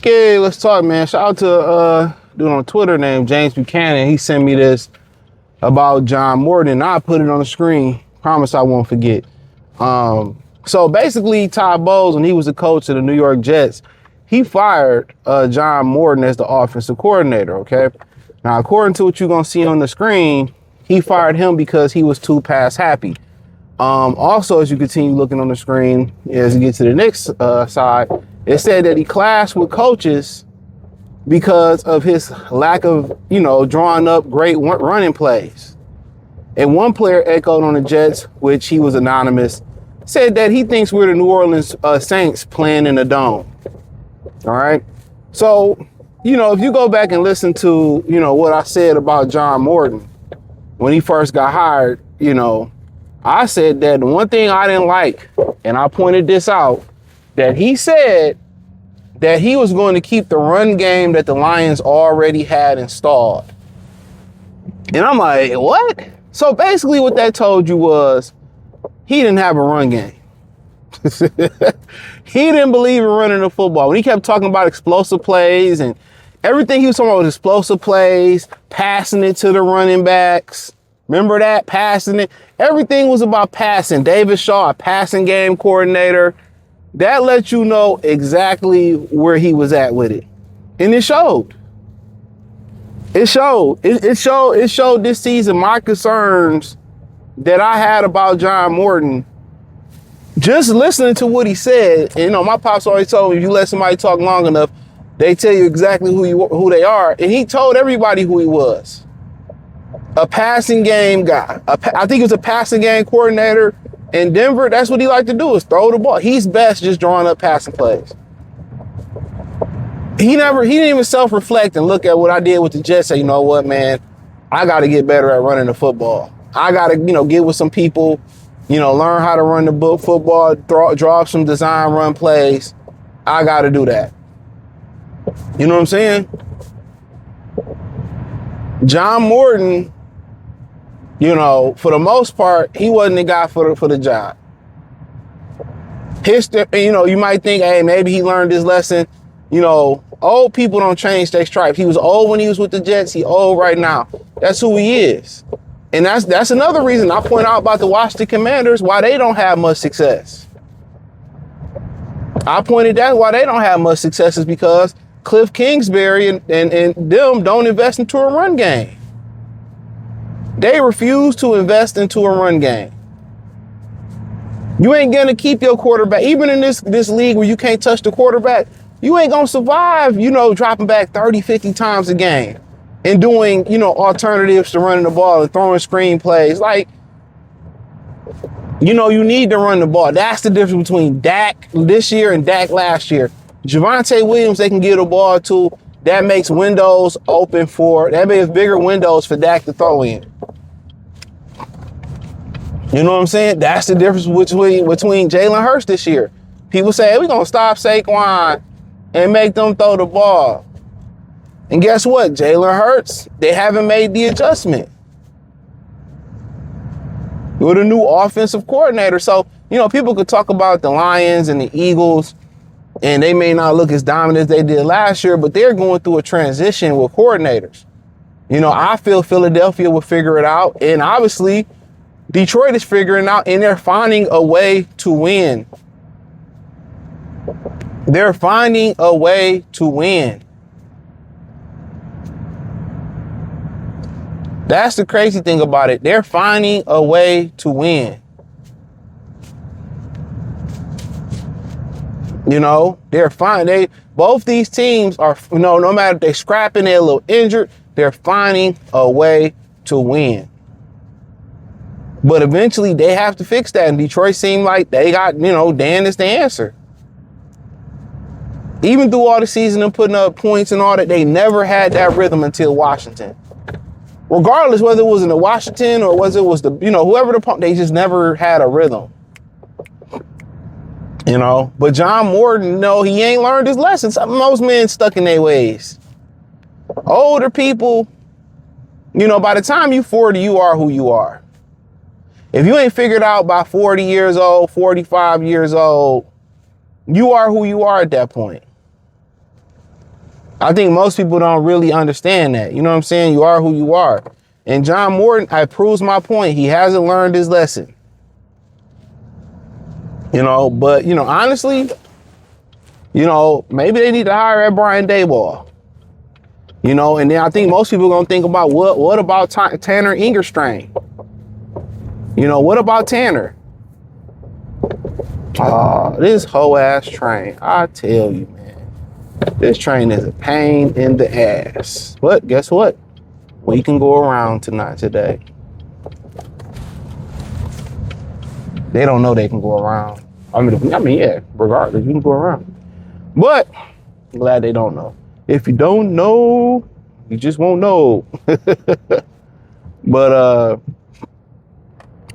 Okay, let's talk, man. Shout out to dude on Twitter named James Buchanan. He sent me this about John Morton. I put it on the screen. Promise I won't forget. So basically, Todd Bowles, when he was the coach of the New York Jets, he fired John Morton as the offensive coordinator, okay? Now, according to what you're going to see on the screen, he fired him because he was too pass happy. Also, as you continue looking on the screen, as you get to the next side, it said that he clashed with coaches because of his lack of, drawing up great running plays. And one player echoed on the Jets, which he was anonymous, said that he thinks we're the New Orleans Saints playing in a dome. All right. So, if you go back and listen to, what I said about John Morton when he first got hired, I said that the one thing I didn't like, and I pointed this out, that he said that he was going to keep the run game that the Lions already had installed. And I'm like, what? So basically what that told you was he didn't have a run game. He didn't believe in running the football. When he kept talking about explosive plays and everything he was talking about was explosive plays, passing it to the running backs. Remember that? Passing it. Everything was about passing. David Shaw, a passing game coordinator. That lets you know exactly where he was at with it. And it showed. It showed. It showed this season my concerns that I had about John Morton. Just listening to what he said, and, my pops always told me, if you let somebody talk long enough, they tell you exactly who they are. And he told everybody who he was. A passing game guy. I think he was a passing game coordinator in Denver. That's what he liked to do, is throw the ball. He's best just drawing up passing plays. He didn't even self-reflect and look at what I did with the Jets. Say, you know what, man, I got to get better at running the football. I got to, get with some people, learn how to run the football, draw up some design run plays. I got to do that. You know what I'm saying? John Morton, for the most part, he wasn't the guy for the job. History, you might think, hey, maybe he learned his lesson. Old people don't change their stripes. He was old when he was with the Jets. He old right now. That's who he is. And that's another reason I point out about the Washington Commanders, why they don't have much success. I pointed out why they don't have much success is because Cliff Kingsbury and them don't invest into a run game. They refuse to invest into a run game. You ain't gonna keep your quarterback, even in this league where you can't touch the quarterback, you ain't gonna survive, dropping back 30, 50 times a game and doing, alternatives to running the ball and throwing screen plays. Like, you need to run the ball. That's the difference between Dak this year and Dak last year. Javonte Williams, they can get a ball to. That makes that makes bigger windows for Dak to throw in. You know what I'm saying? That's the difference between Jalen Hurts this year. People say, hey, we're going to stop Saquon and make them throw the ball. And guess what? Jalen Hurts, they haven't made the adjustment. With a new offensive coordinator. So, people could talk about the Lions and the Eagles, and they may not look as dominant as they did last year, but they're going through a transition with coordinators. I feel Philadelphia will figure it out. And obviously, Detroit is figuring it out, and they're finding a way to win. They're finding a way to win. That's the crazy thing about it. They're finding a way to win. They're fine. Both these teams are, no matter if they're scrapping, they're a little injured, they're finding a way to win. But eventually they have to fix that. And Detroit seemed like they got, Dan is the answer. Even through all the season and putting up points and all that, they never had that rhythm until Washington. Regardless whether it was in the Washington or whether it was the, whoever the pump, they just never had a rhythm. But John Morton, he ain't learned his lessons. Most men stuck in their ways. Older people, by the time you 40, you are who you are. If you ain't figured out by 40 years old, 45 years old, you are who you are at that point. I think most people don't really understand that. You know what I'm saying? You are who you are. And John Morton, I proves my point. He hasn't learned his lesson. You know, but, you know, honestly, you know, maybe they need to hire at Brian Daboll. You know, and then I think most people are going to think about what about Tanner Ingerstrain? You know, what about Tanner? Oh, this whole ass train. I tell you, man. This train is a pain in the ass. But guess what? We can go around today. They don't know they can go around. I mean, yeah, regardless, you can go around. But I'm glad they don't know. If you don't know, you just won't know. But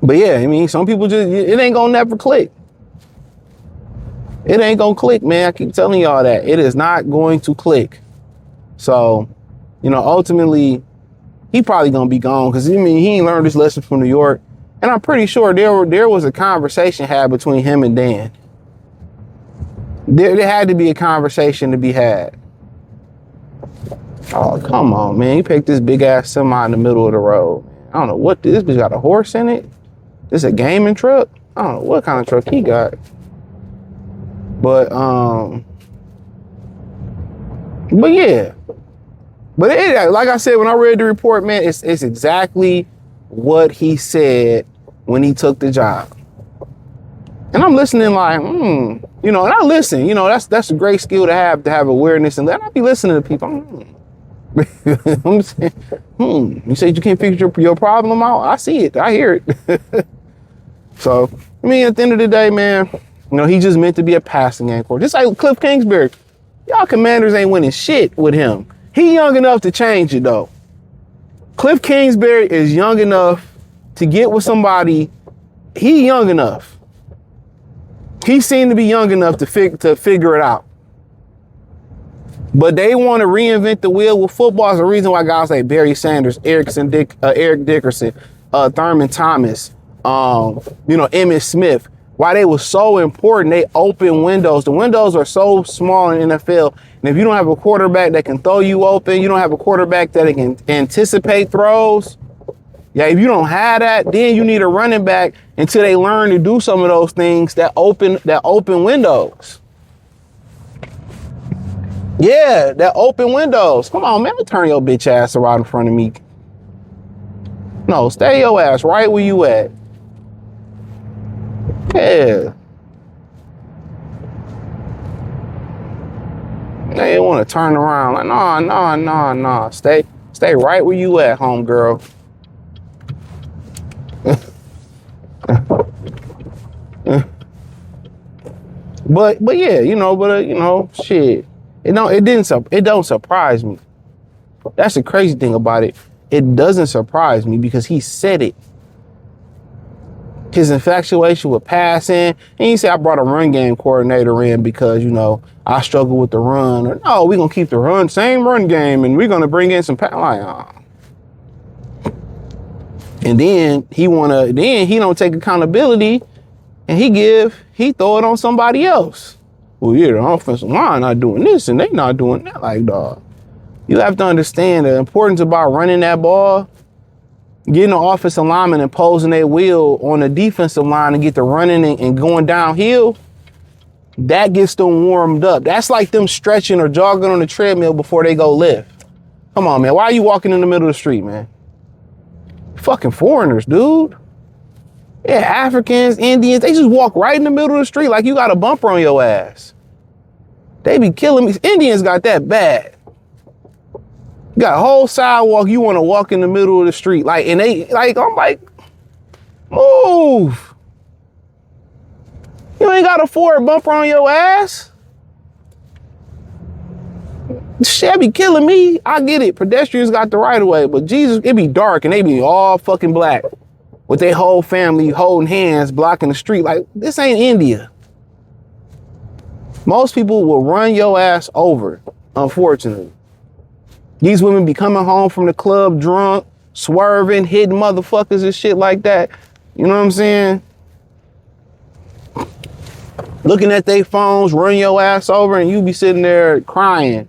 yeah, I mean, some people just, it ain't gonna never click. It ain't gonna click, man. I keep telling y'all that. It is not going to click. So, you know, ultimately, he probably gonna be gone because, I mean, he ain't learned this lesson from New York. And I'm pretty sure there was a conversation had between him and Dan. There had to be a conversation to be had. Oh, come on, man. You picked this big ass semi in the middle of the road. I don't know what this bitch got, a horse in it? This a gaming truck? I don't know what kind of truck he got. But yeah. But it, like I said, when I read the report, man, it's exactly what he said when he took the job. And I'm listening like, you know, and I listen, you know, that's a great skill to have awareness, and I be listening to people. I'm saying, you said you can't figure your problem out? I see it, I hear it. So, I mean, at the end of the day, man, you know, he just meant to be a passing game coach. Just like Cliff Kingsbury. Y'all Commanders ain't winning shit with him. He young enough to change it, though. Cliff Kingsbury is young enough to get with somebody. He young enough. He seemed to be young enough to figure it out. But they want to reinvent the wheel with football. Is the reason why guys like Barry Sanders, Eric Dickerson, Thurman Thomas, you know, Emmitt Smith, why they were so important. They open windows. The windows are so small in the NFL. And if you don't have a quarterback that can throw you open, you don't have a quarterback that can anticipate throws. Yeah, if you don't have that, then you need a running back until they learn to do some of those things that open windows. Yeah, that open windows. Come on, man, don't turn your bitch ass around in front of me. No, stay your ass right where you at. Yeah. They want to turn around like, nah. Stay right where you at, homegirl. But yeah, you know, shit. It don't surprise me. That's the crazy thing about it. It doesn't surprise me because he said it. His infatuation with passing, and he said, I brought a run game coordinator in because, you know, I struggle with the run. Or, no, we're going to keep the same run game, and we're going to bring in some pass. And then he don't take accountability, and he throw it on somebody else. Well, yeah, the offensive line not doing this, and they not doing that. Like, dog, you have to understand the importance about running that ball. Getting the offensive lineman and posing their wheel on the defensive line and get the running and going downhill, that gets them warmed up. That's like them stretching or jogging on the treadmill before they go lift. Come on, man. Why are you walking in the middle of the street, man? Fucking foreigners, dude. Yeah, Africans, Indians, they just walk right in the middle of the street like you got a bumper on your ass. They be killing me. Indians got that bad. You got a whole sidewalk, you want to walk in the middle of the street. Like, and they, like, I'm like, move. You ain't got a Ford bumper on your ass. Shit be killing me. I get it. Pedestrians got the right of way, but Jesus, it be dark and they be all fucking black with their whole family holding hands, blocking the street. Like, this ain't India. Most people will run your ass over, unfortunately. These women be coming home from the club drunk, swerving, hitting motherfuckers and shit like that. You know what I'm saying? Looking at their phones, run your ass over, and you be sitting there crying.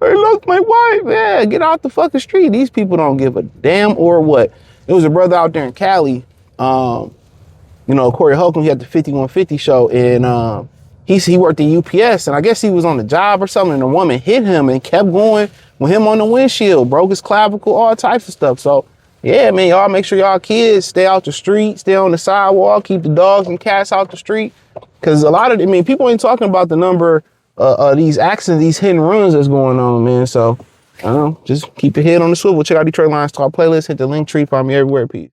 I lost my wife. Yeah, get out the fucking street. These people don't give a damn or what. There was a brother out there in Cali. You know, Corey Holcomb, he had the 5150 show, and he worked at UPS, and I guess he was on the job or something, and a woman hit him and kept going with him on the windshield, broke his clavicle, all types of stuff. So, yeah, man, y'all make sure y'all kids stay out the street, stay on the sidewalk, keep the dogs and cats out the street, because a lot of, I mean, people ain't talking about the number of these accidents, these hit and runs that's going on, man. So, I don't know, just keep your head on the swivel. Check out Detroit Lions Talk playlist, hit the link tree, find me everywhere, peace.